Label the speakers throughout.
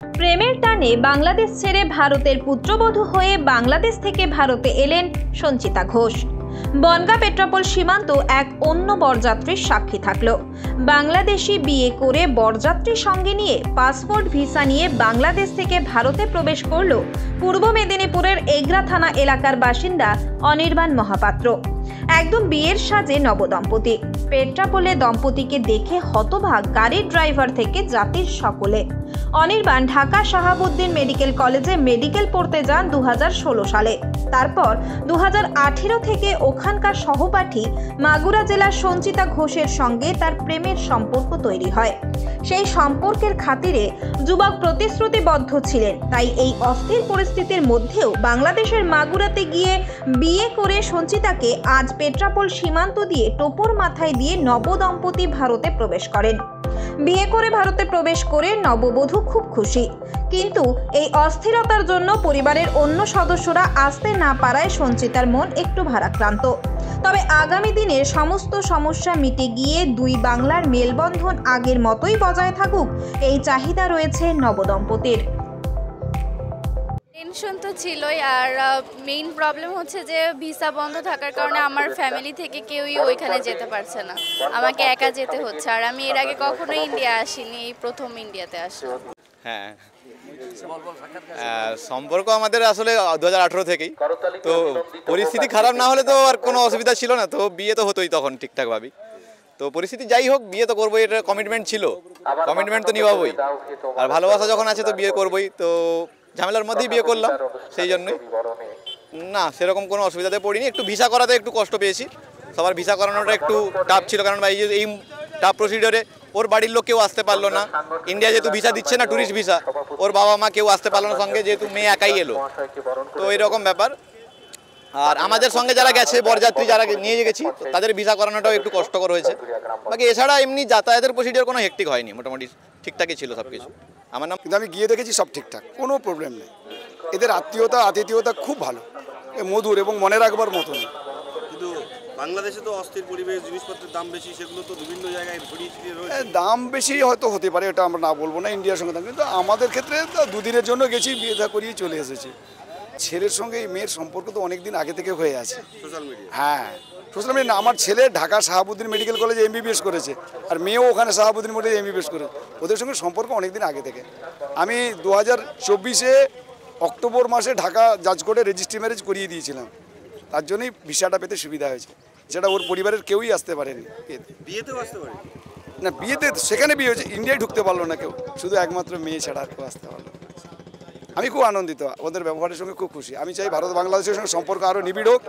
Speaker 1: প্রেমের টানে বাংলাদেশ ছেড়ে ভারতের পুত্রবধূ হয়ে বাংলাদেশ থেকে ভারতে এলেন সঞ্চিতা ঘোষ। বনগাঁ পেট্রাপোল সীমান্ত এক অন্য বরযাত্রীর সাক্ষী থাকলো। বাংলাদেশি বিয়ে করে বরযাত্রীর সঙ্গে নিয়ে পাসপোর্ট ভিসা নিয়ে বাংলাদেশ থেকে ভারতে প্রবেশ করল পূর্ব মেদিনীপুরের এগরা থানা এলাকার বাসিন্দা অনির্বাণ মহাপাত্র। একদম বিয়ের সাজে নবদম্পতি। পেট্রাপোলে দম্পতিকে দেখে হতবাক গাড়ির ড্রাইভার থেকে যাত্রীর সকলে। অনির্বাণ ঢাকা শাহাবুদ্দিন মেডিকেল কলেজে মেডিকেল পড়তে যান 2016 সালে। তারপর 2018 থেকে ওখানকার সহপাঠী মাগুরা জেলার সঞ্চিতা ঘোষের সঙ্গে তার প্রেমের সম্পর্ক তৈরি হয়। সেই সম্পর্কের খাতিরে যুবক প্রতিশ্রুতিবদ্ধ ছিলেন, তাই এই অস্থির পরিস্থিতির মধ্যেও বাংলাদেশের মাগুরাতে গিয়ে বিয়ে করে সঞ্চিতাকে আজ পেট্রাপোল সীমান্ত দিয়ে টোপর মাথায় দিয়ে নবদম্পতি ভারতে প্রবেশ করেন। বিয়ে করে ভারতে প্রবেশ করে নববধূ খুব খুশি, কিন্তু এই অস্থিরতার জন্য পরিবারের অন্য সদস্যরা আসতে না পারায় সঞ্চিতার মন একটু ভারাক্রান্ত। তবে আগামী দিনের সমস্ত সমস্যা মিটে গিয়ে দুই বাংলার মেলবন্ধন আগের মতোই বজায় থাকুক, এই চাহিদা রয়েছে নবদম্পতির।
Speaker 2: টেনশন তো ছিলই, আর মেইন প্রবলেম হচ্ছে যে ভিসা বন্ধ থাকার কারণে আমার ফ্যামিলি থেকে কেউই ওইখানে যেতে পারছে না, আমাকে একা যেতে হচ্ছে। আর আমি এর আগে কখনো ইন্ডিয়া আসিনি, এই প্রথম ইন্ডিয়াতে আসি।
Speaker 3: হ্যাঁ, সম্পর্ক আমাদের আসলে 2018 থেকেই। তো পরিস্থিতি খারাপ না হলে তো আর কোনো অসুবিধা ছিল না, তো বিয়ে তো হতোই তখন ঠিকঠাকভাবেই। তো পরিস্থিতি যাই হোক, বিয়ে তো করবোই, এটা কমিটমেন্ট ছিল, কমিটমেন্ট তো নিভাবই। আর ভালোবাসা যখন আছে তো বিয়ে করবোই, তো ঝামেলার মধ্যেই বিয়ে করলাম, সেই জন্যই। না, সেরকম কোনো অসুবিধাতে পড়িনি। একটু ভিসা করাতে একটু কষ্ট পেয়েছি, সবার ভিসা করানোটা একটু টাফ ছিল, কারণ এই টাফ প্রসিডিওরে ওর বাড়ির লোক কেউ আসতে পারলো না। ইন্ডিয়া যেহেতু ভিসা দিচ্ছে না, ট্যুরিস্ট ভিসা, ওর বাবা মা কেউ আসতে পারলো না সঙ্গে, যেহেতু মেয়ে একাই এলো, তো এরকম ব্যাপার। আর আমাদের সঙ্গে যারা গেছে, বরযাত্রী যারা নিয়ে গেছি, তাদের ভিসা করানোটাও একটু কষ্টকর হয়েছে। বাকি এছাড়া এমনি যাতায়াতের প্রসিডিওর কোনো হেক্টিক হয়নি, মোটামুটি ঠিকঠাকই ছিল সব কিছু। আমার নাম,
Speaker 4: কিন্তু আমি গিয়ে দেখেছি সব ঠিকঠাক, কোনো প্রবলেম নেই। এদের আতিথেয়তা খুব ভালো, মধুর এবং মনে রাখবার মতন।
Speaker 5: কিন্তু বাংলাদেশে তো অস্থির পরিবেশ, জিনিসপত্রের দাম বেশি, সেগুলো তো বিভিন্ন জায়গায় ছড়িয়ে ছিটিয়ে রয়েছে।
Speaker 4: দাম বেশি হয়তো হতে পারে, এটা আমরা না বলবো না, ইন্ডিয়ার সঙ্গে দাম। কিন্তু আমাদের ক্ষেত্রে তো দুদিনের জন্য গেছি, বিয়ে থা করিয়ে চলে এসেছি। ছেলের সঙ্গে এই মেয়ের সম্পর্ক তো অনেক দিন আগে থেকে হয়ে আছে
Speaker 5: সোশ্যাল মিডিয়া।
Speaker 4: হ্যাঁ, সোশ্যাল মিডিয়া। আমার ছেলে ঢাকা শাহাবুদ্দিন মেডিকেল কলেজে MBBS করেছে, আর মেয়েও ওখানে শাহাবুদ্দিন মেডিকেল MBBS করেছে। ওদের সঙ্গে সম্পর্ক অনেক দিন আগে থেকে। আমি 2024 অক্টোবর মাসে ঢাকা জাজ কোর্টে রেজিস্ট্রি ম্যারেজ করিয়ে দিয়েছিলাম, তার জন্যই ভিসাটা পেতে সুবিধা হয়েছে। যেটা ওর পরিবারের কেউই আসতে পারেনি
Speaker 5: বিয়েতেও আসতে পারে
Speaker 4: না। বিয়েতে সেখানে বিয়ে হয়েছে, ইন্ডিয়ায় ঢুকতে পারলো না কেউ, শুধু একমাত্র মেয়ে ছাড়া আর কেউ আসতে পারলো। আমি খুব আনন্দিত, ওদের ব্যবহারের সঙ্গে খুব খুশি। আমি চাই ভারত বাংলাদেশের সঙ্গে সম্পর্ক আরও নিবিড় হোক,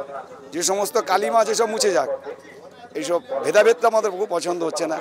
Speaker 4: যে সমস্ত কালিমা যেসব মুছে যাক। এইসব ভেদাভেদটা আমাদের খুব পছন্দ হচ্ছে না।